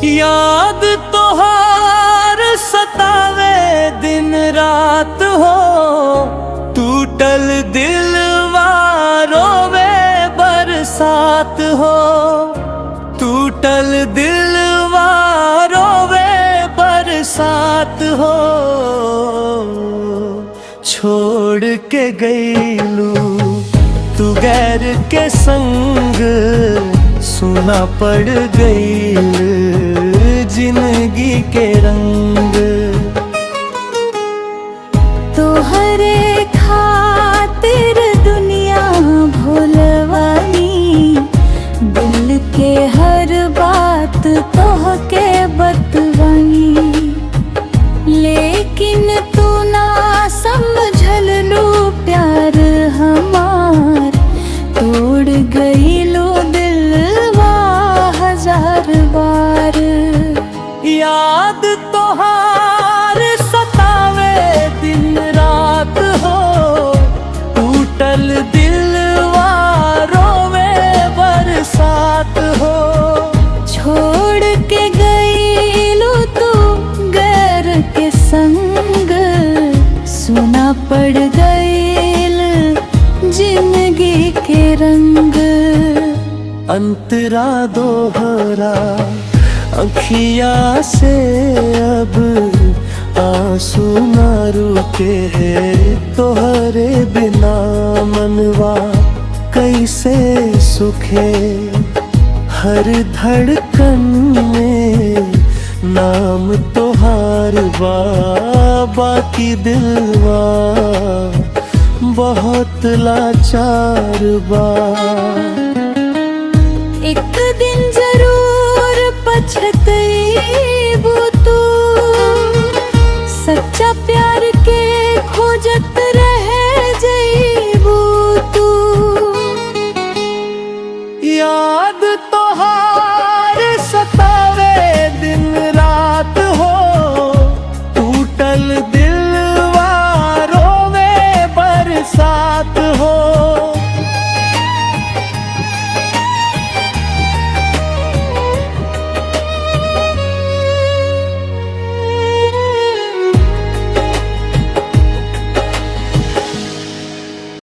याद तोहार सतावे दिन रात हो, टूटल दिल रोवे बरसात हो, टूटल दिल रोवे बरसात हो। छोड़ के गईलू तू गैर के संग, सुना पड़ गईल जिंदगी के रंग। तोहरे खातिर दुनिया भूलवानी, दिल के हर बात तोहके बतवानी, लेकिन तू ना समझलू प्यार हमार, तोड़ गईलू दिलवा हजार बार। याद तोहार सतावे दिन रात हो, टूटल दिलवा रोवे बरसात हो। छोड़ के गईलू तू गैर के संग, सुना पड़ गईल जिंदगी के रंग। अंतरा दोहरा अखिया से अब आंसू न रुके, तोहरे बिना मनवा कैसे सुखे। हर धड़कन में नाम तोहार बा, बाकी दिलवा बहुत लाचार बा।